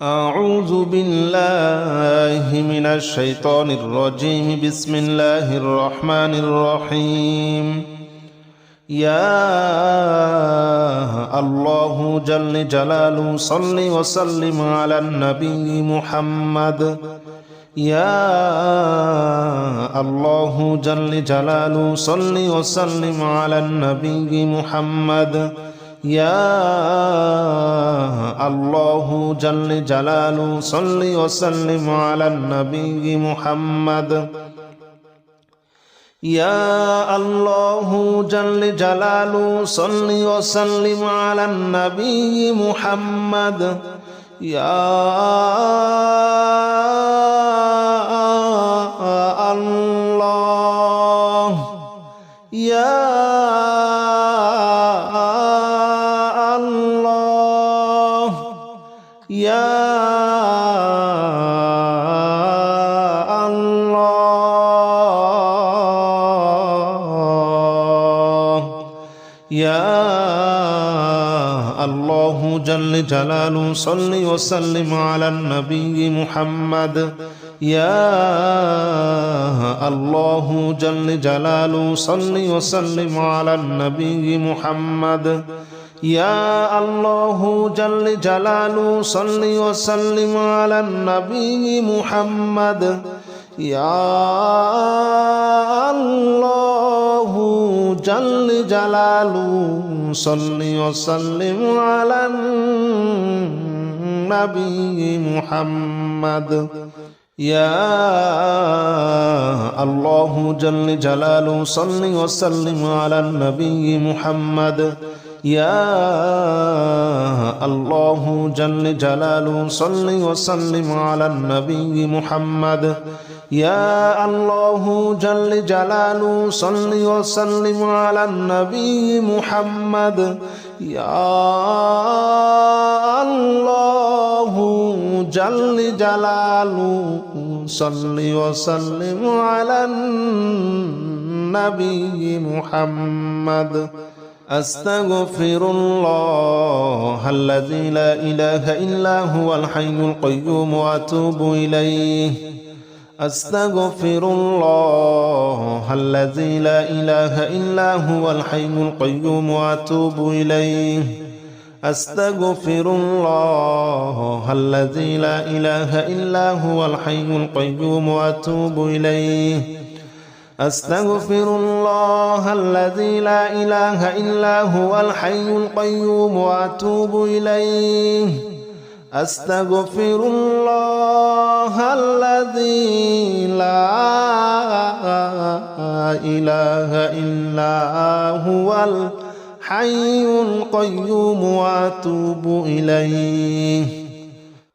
أعوذ بالله من الشيطان الرجيم. بسم الله الرحمن الرحيم. يا الله جل جلاله صل وسلم على النبي محمد. يا الله جل جلاله صل وسلم على النبي محمد. يا الله جل جلاله صل وسلم على النبي محمد. يا الله جل جلاله صل وسلم على النبي محمد. يا الله يا يا الله يا الله جل جلاله صل وسلم على النبي محمد. يا الله جل جلاله صل وسلم على النبي محمد. يا الله جل جلاله صل وسلم على النبي محمد. يا الله جل جلاله صل وسلم على النبي محمد. يا الله جل جلاله صل وسلم على النبي محمد. يا الله جل جلاله صل وسلم على النبي محمد. يا الله جل جلاله صل وسلم على النبي محمد. يا الله جل جلاله صل وسلم على النبي محمد. أستغفر الله الذي لا إله إلا هو الحي القيوم وأتوب إليه. أستغفر الله الذي لا إله إلا هو الحي القيوم وأتوب إليه. أستغفر الله الذي لا إله إلا هو الحي القيوم وأتوب إليه. أستغفر الله الذي لا إله إلا هو الحي القيوم وأتوب إليه. أستغفر الله الذي لا إله إلا هو الحي القيوم وأتوب إليه.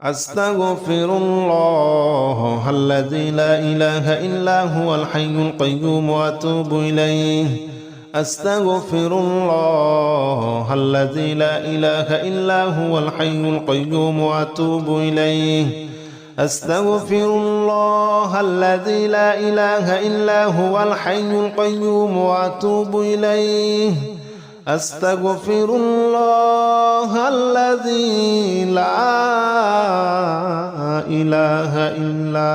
أستغفر الله الذي لا إله إلا هو الحي القيوم وأتوب إليه. أستغفر الله الذي لا إله إلا هو الحي القيوم وأتوب إليه. أستغفر الله الذي لا إله إلا هو الحي القيوم وأتوب إليه. أستغفر الله الذي لا إله إلا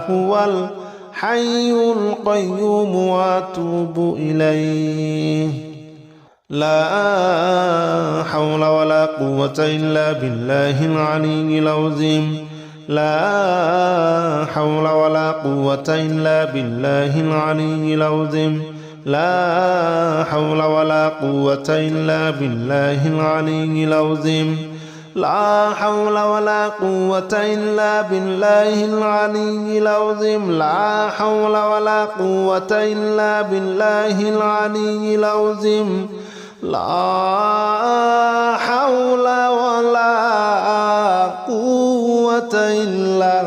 هو الحي القيوم وأتوب إليه. لا حول ولا قوة إلا بالله العلي العظيم. لا حول ولا قوة إلا بالله العلي العظيم. لا حول ولا قوة إلا بالله العلي العظيم. لا حول ولا قوة إلا بالله العلي العظيم. لا حول ولا قوة إلا بالله العلي العظيم. لا حول ولا قوة إلا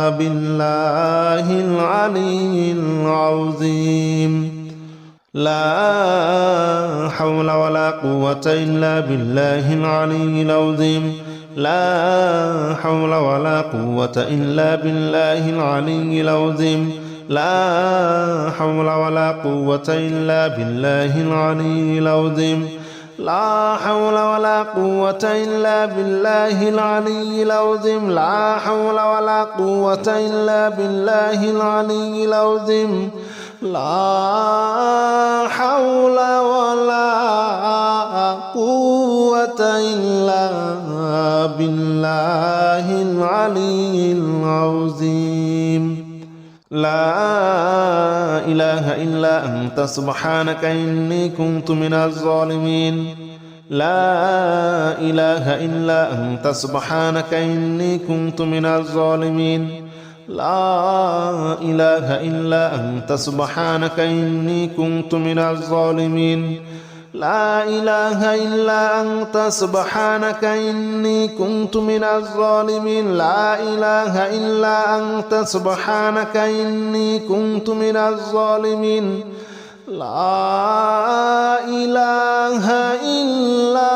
بالله العلي العظيم. لا حول ولا قوة إلا بالله العلي العظيم. لا حول ولا قوة إلا بالله العلي العظيم. لا حول ولا قوة إلا بالله العلي العظيم. لا حول ولا قوة إلا بالله العلي العظيم لا حول ولا قوة إلا بالله العلي العظيم لا حول ولا قوة إلا بالله العلي العظيم لا إله إلا أنت سبحانك إني كنت من الظالمين لا إله إلا أنت سبحانك إني كنت من الظالمين لا إله إلا أنت سبحانك إني كنت من الظالمين لا إله إلا أنت سبحانك إني كنت من الظالمين لا إله إلا أنت سبحانك إني كنت من الظالمين لا إله إلا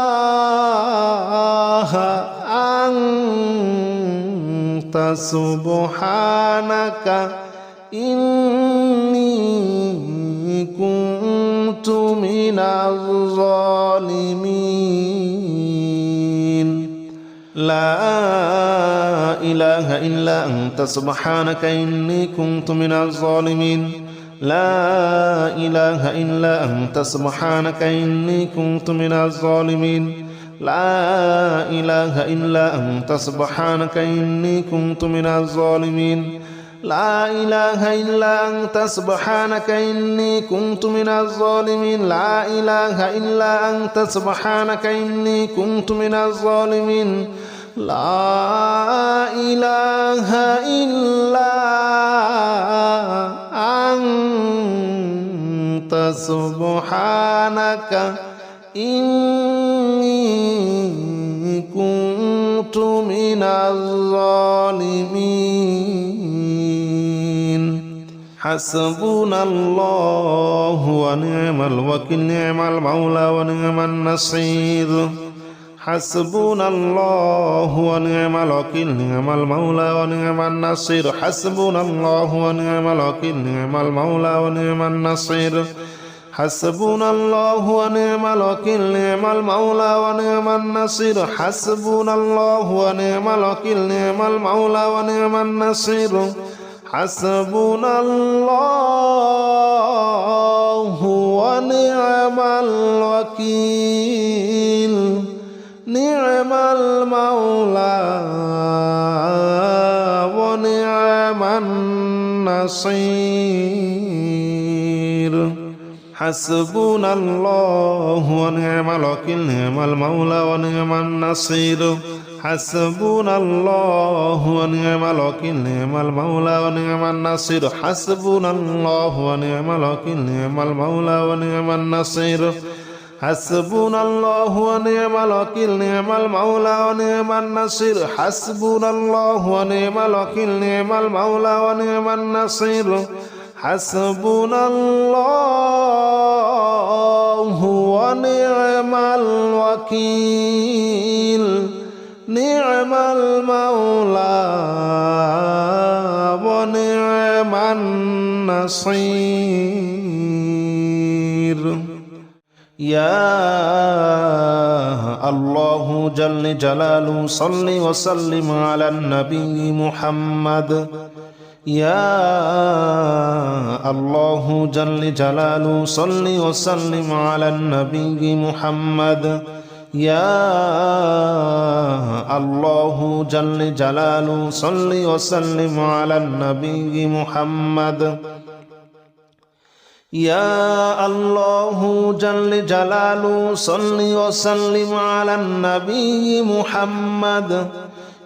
أنت سبحانك إني كنت من الظالمين لا إله إلا أنت سبحانك إني كنت من الظالمين لا إله إلا أنت سبحانك إني كنت من الظالمين لا إله إلا أنت سبحانك إني كنت من الظالمين لا إله إلا أنت سبحانك إني كنت من الظالمين لا إله إلا أنت سبحانك إني كنت من الظالمين لا إله إلا أنت سبحانك إني كنت من الظالمين حسبنا الله ونعم الوكيل نعم المولى ونعم النصير حسبنا الله ونعم الوكيل نعم المولى ونعم النصير حسبنا الله ونعم الوكيل نعم المولى ونعم النصير حسبنا الله ونعم الوكيل نعم المولى ونعم النصير حسبنا الله ونعم الوكيل نعم المولى ونعم النصير حسبنا الله ونعم الوكيل نعم المولى ونعم النصير حسبنا الله ونعم الوكيل نعم المولى ونعم النصير حسبنا الله ونعم الوكيل نعم المولى ونعم النصير حسبنا الله ونعم الوكيل نعم المولى ونعم النصير حسبنا الله ونعم الوكيل نعم المولى ونعم النصير حسبنا الله ونعم الوكيل نعم المولى ونعم النصير حسبنا الله ونعم الوكيل نعم المولى ونعم النصير يا الله جل جلاله صل وسلم على النبي محمد يا الله جل جلاله صل وسلم على النبي محمد يا الله جل جلاله صل وسلم على النبي محمد يا الله جل جلاله صل وسلم على النبي محمد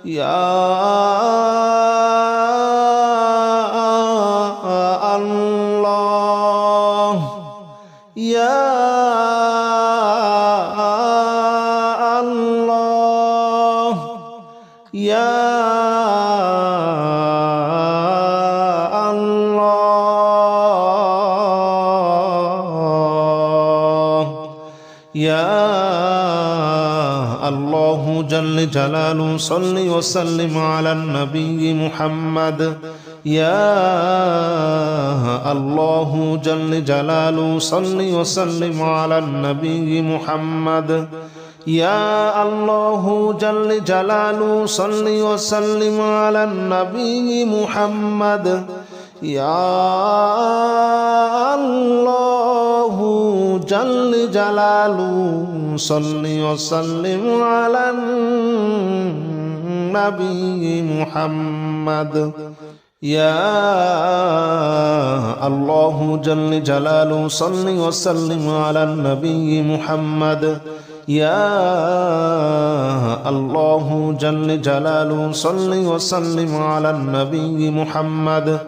يا الله يا الله يا يا الله جل جلاله صل وسلم على النبي محمد يا الله جل جلاله صل وسلم على النبي محمد يا الله جل جلاله صل وسلم على النبي محمد يا الله جل جلاله صل وسلم على النبي محمد يا الله جل جلاله صل وسلم على النبي محمد يا الله جل جلاله صل وسلم على النبي محمد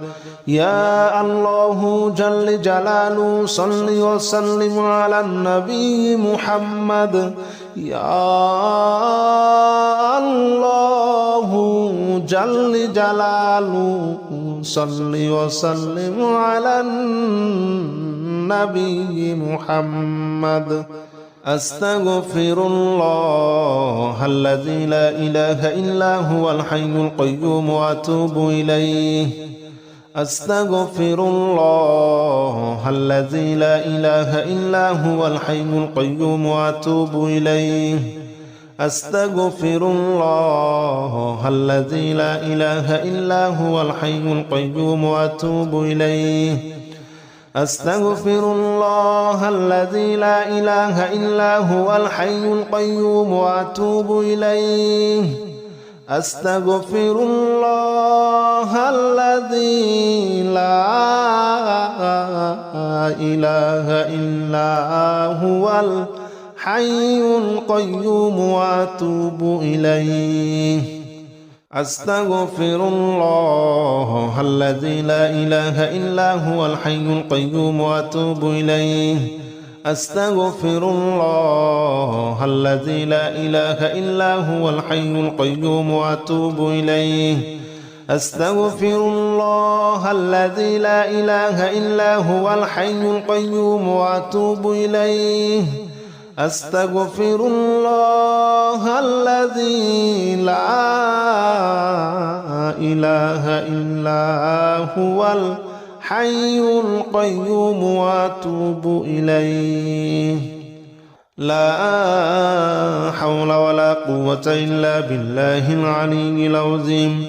يا الله جل جلاله صل وسلم على النبي محمد يا الله جل جلاله صل وسلم على النبي محمد أستغفر الله الذي لا إله إلا هو الحي القيوم وأتوب إليه أستغفر الله الذي لا إله إلا هو الحي القيوم وأتوب إليه أستغفر الله الذي لا إله إلا هو الحي القيوم وأتوب إليه أستغفر الله الذي لا إله إلا هو الحي القيوم وأتوب إليه أستغفر الله الذي لا إله إلا هو الحي القيوم وأتوب إليه أستغفر الله الذي لا إله إلا هو الحي القيوم وأتوب إليه أستغفر الله الذي لا إله إلا هو الحي القيوم وأتوب إليه أستغفر الله الذي لا إله إلا هو الحي القيوم وأتوب إليه أستغفر الله الذي لا إله إلا هو الحي القيوم وأتوب إليه لا حول ولا قوة إلا بالله العلي العظيم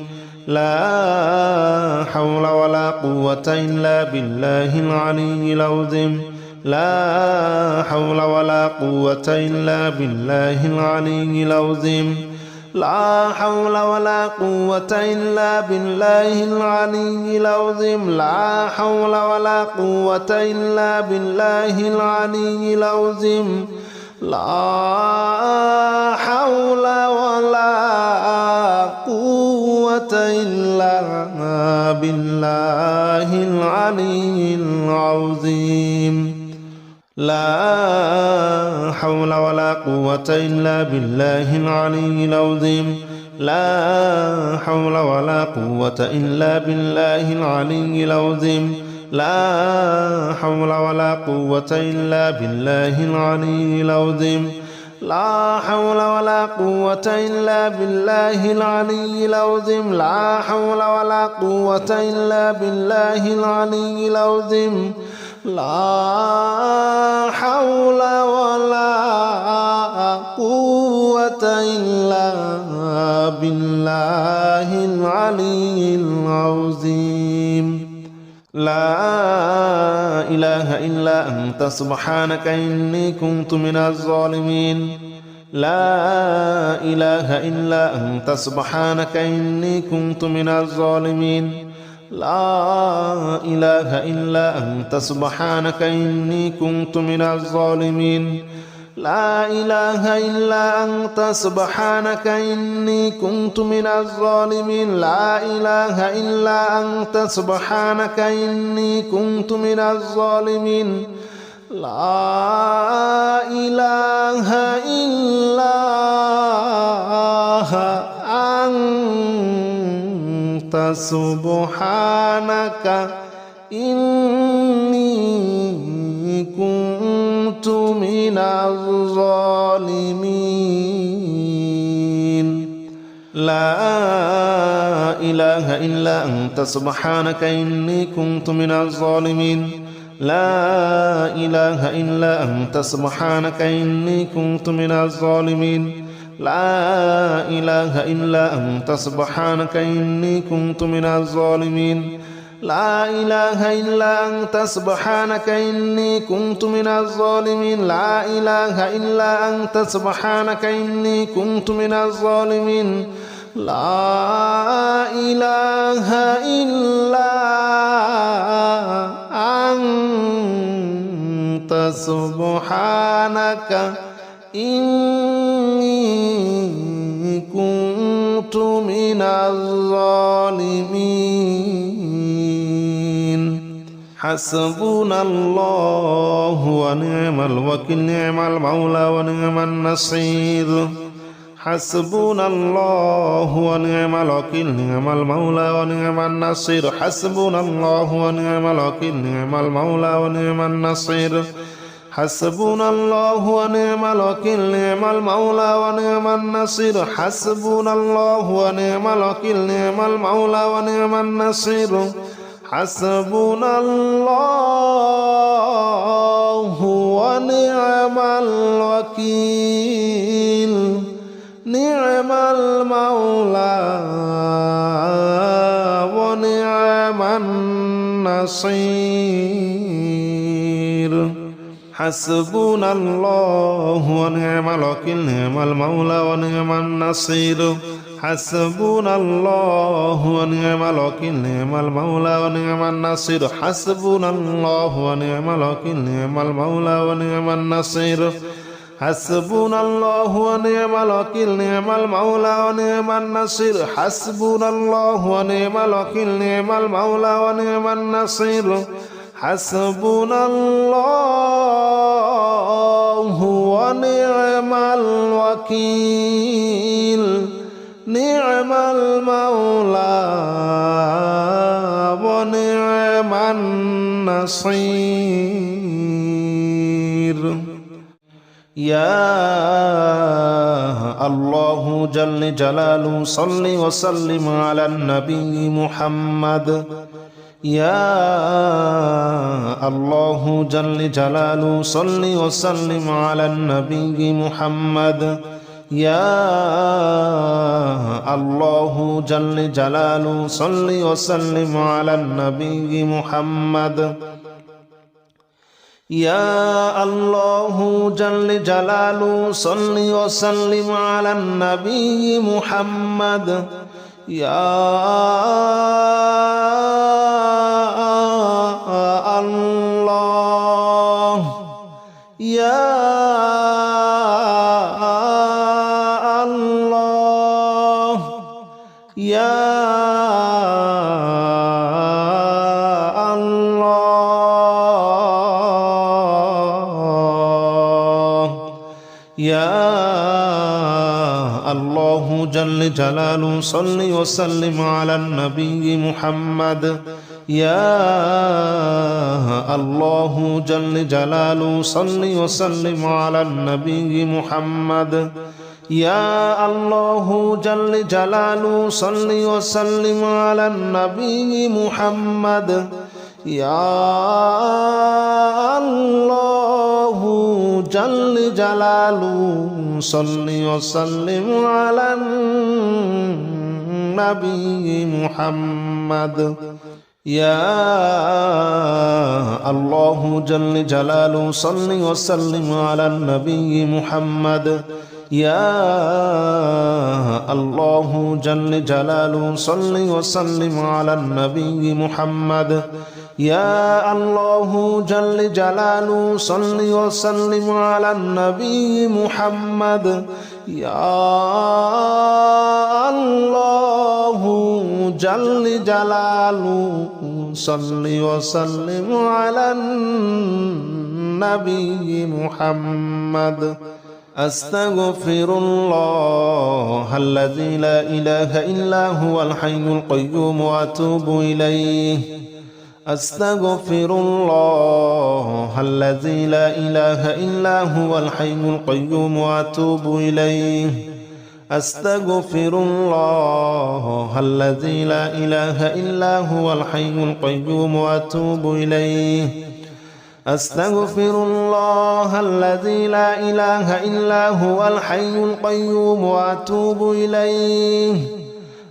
لا حول ولا قوة إلا بالله العلي العظيم لا حول ولا قوة إلا بالله العلي العظيم لا حول ولا قوة إلا بالله العلي العظيم لا حول ولا قوة إلا بالله العلي العظيم لا حول ولا قوة إلا بالله العلي العظيم لا حول ولا قوة إلا بالله العلي العظيم لا حول ولا قوة إلا بالله العلي العظيم لا حول ولا قوة إلا بالله العلي العظيم لا حول ولا قوة إلا بالله العلي العظيم لا حول ولا قوة إلا بالله العلي العظيم لا حول ولا قوة إلا بالله العلي العظيم لا إله إلا أنت سبحانك إني كنت من الظالمين لا إله إلا أنت سبحانك إني كنت من الظالمين لا إله إلا أنت سبحانك إني كنت من الظالمين لا إله إلا أنت سبحانك إني كنت من الظالمين لا إله إلا أنت سبحانك إني كنت من الظالمين لا إله إلا أنت سبحانك إني كنت من الظالمين لا إله إلا أنت سبحانك إني كنت من الظالمين لا إله إلا أنت سبحانك إني كنت من الظالمين لا إله إلا أنت سبحانك إني كنت من الظالمين لا إله إلا أنت سبحانك إني كنت من الظالمين لا إله إلا أنت سبحانك إني كنت من الظالمين لا إله إلا أنت سبحانك إني كنت من الظالمين حسبنا الله ونعم الوكيل نعم المولى ونعم النصير حسبنا الله ونعم الوكيل نعم المولى ونعم النصير حسبنا الله ونعم الوكيل نعم المولى ونعم النصير حسبنا الله ونعم الوكيل نعم المولى ونعم النصير حسبنا الله ونعم الوكيل نعم المولى ونعم النصير حسبنا الله ونعم الوكيل نعم المولى ونعم النصير حسبنا الله ونعم الوكيل نعم المولى ونعم النصير حسبنا الله ونعم الوكيل نعم المولى ونعم النصير حسبنا الله ونعم الوكيل نعم المولى ونعم النصير حسبنا الله ونعم الوكيل نعم المولى ونعم النصير حسبنا الله ونعم الوكيل نعم المولى ونعم النصير حسبنا الله ونعم الوكيل نعم المولى ونعم النصير يا الله جل جلاله صل وسلم على النبي محمد يا الله جل جلاله صل وسلم على النبي محمد يا الله جل جلاله صل وسلم على النبي محمد يا الله جل جلاله صل وسلم على النبي محمد يا الله يا الله يا يا الله جل جلاله صل وسلم على النبي محمد يا الله جل جلاله صل وسلم على النبي محمد يا الله جل جلاله صل وسلم على النبي محمد يا الله جل جلاله صل وسلم على النبي محمد يا الله جل جلاله صل وسلم على النبي محمد يا الله جل جلاله صل وسلم على النبي محمد يا الله جل جلاله صل وسلم على النبي محمد يا الله جل جلاله صل وسلم على النبي محمد أستغفر الله الذي لا إله إلا هو الحي القيوم وأتوب إليه أستغفر الله الذي لا إله إلا هو الحي القيوم وأتوب إليه أستغفر الله الذي لا إله إلا هو الحي القيوم وأتوب إليه أستغفر الله الذي لا إله إلا هو الحي القيوم وأتوب إليه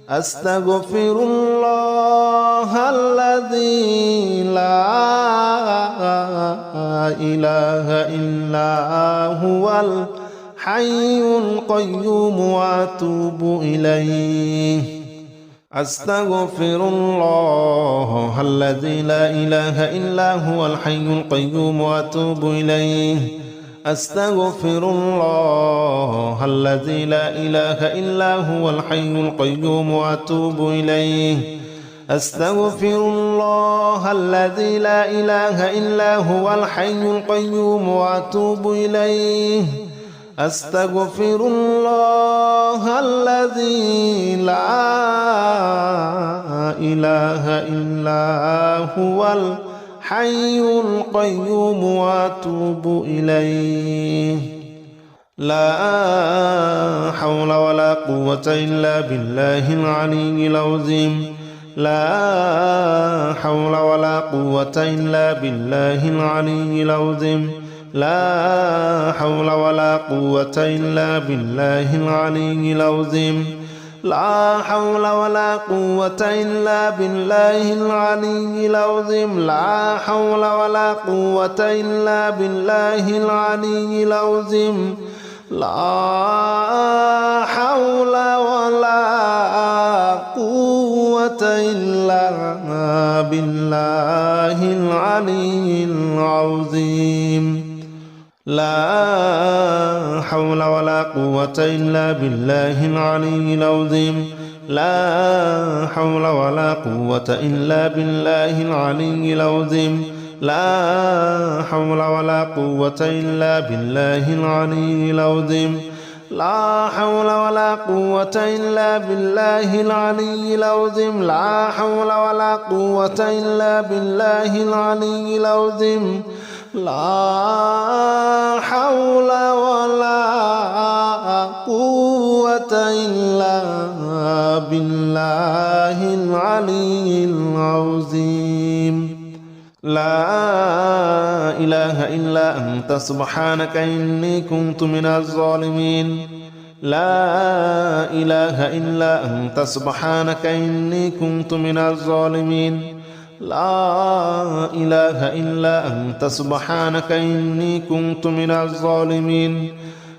أستغفر الله الذي لا إله إلا هو الحي القيوم وأتوب إليه أستغفر الله الذي لا إله إلا هو الحي القيوم وأتوب إليه أستغفر الله الذي لا إله إلا هو الحي القيوم وأتوب إليه أستغفر الله الذي لا إله إلا هو الحي القيوم وأتوب إليه أستغفر الله الذي لا إله إلا هو الحي القيوم وأتوب إليه لا حول ولا قوة إلا بالله العلي العظيم لا حول ولا قوة إلا بالله العلي العظيم لا حول ولا قوة إلا بالله العلي العظيم لا حول ولا قوة إلا بالله العلي العظيم لا حول ولا قوة إلا بالله العلي العظيم لا حول ولا قوة إلا بالله العلي العظيم لا حول ولا قوة إلا بالله العلي العظيم لا حول ولا قوة إلا بالله العلي العظيم لا حول ولا قوة إلا بالله العلي العظيم لا حول ولا قوة إلا بالله العلي العظيم لا حول ولا قوة إلا بالله العلي العظيم لا حول ولا قوة إلا بالله العلي العظيم لا إله إلا أنت سبحانك إني كنت من الظالمين لا إله إلا أنت سبحانك إني كنت من الظالمين لا إله إلا أنت سبحانك إني كنت من الظالمين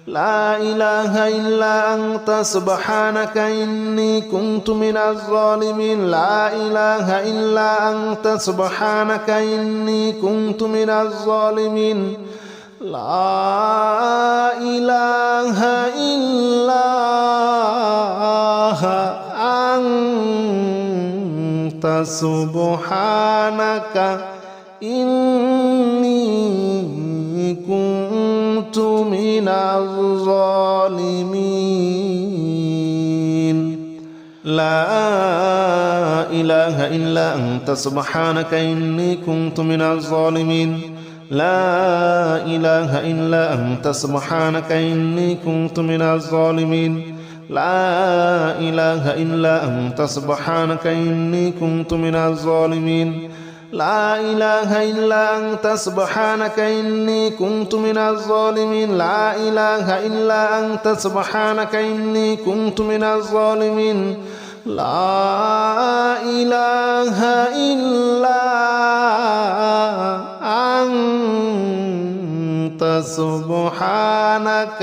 لا إله إلا أنت سبحانك إني كنت من الظالمين لا إله إلا أنت سبحانك إني كنت من الظالمين لا إله إلا أنت سبحانك إني كنت من الظالمين لا إله إلا أنت سبحانك إني كنت من الظالمين لا إله إلا أنت سبحانك إني كنت من الظالمين لا إله إلا أنت سبحانك إني كنت من الظالمين لا إله إلا أنت سبحانك إني كنت من الظالمين لا إله إلا أنت سبحانك إني كنت من الظالمين لا إله إلا أنت سبحانك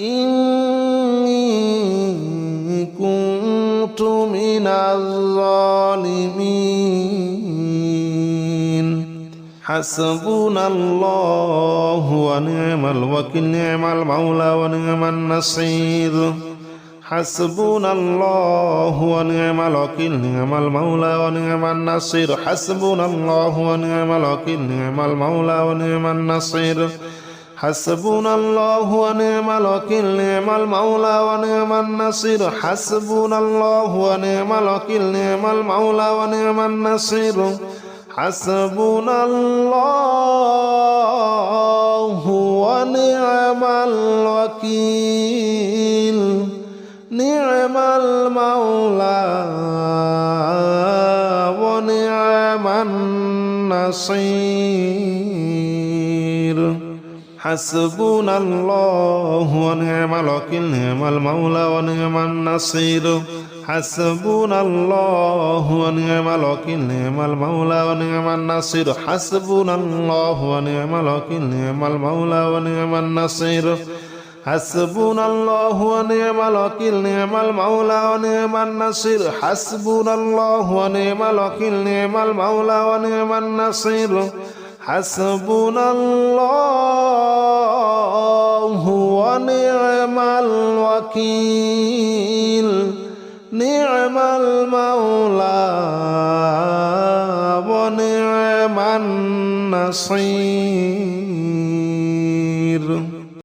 إني كنت من الظالمين حسبنا الله ونعم الوكيل نعم المولى ونعم النصير حسبنا الله ونعم الوكيل نعم المولى ونعم النصير حسبنا الله ونعم الوكيل نعم المولى ونعم النصير حسبنا الله ونعم الوكيل نعم المولى ونعم النصير حسبنا الله ونعم الوكيل نعم المولى ونعم النصير حسبنا الله ونعم الوكيل نعم المولى ونعم النصير حسبنا الله ونعم الوكيل نعم المولى ونعم النصير حسبنا الله ونعم الوكيل نعم المولى ونعم النصير حسبنا الله ونعم الوكيل نعم المولى ونعم النصير حسبنا الله ونعم الوكيل نعم المولى ونعم النصير حسبنا الله ونعم الوكيل نعم المولى ونعم النصير حسبنا الله ونعم الوكيل نعم المولى ونعم النصير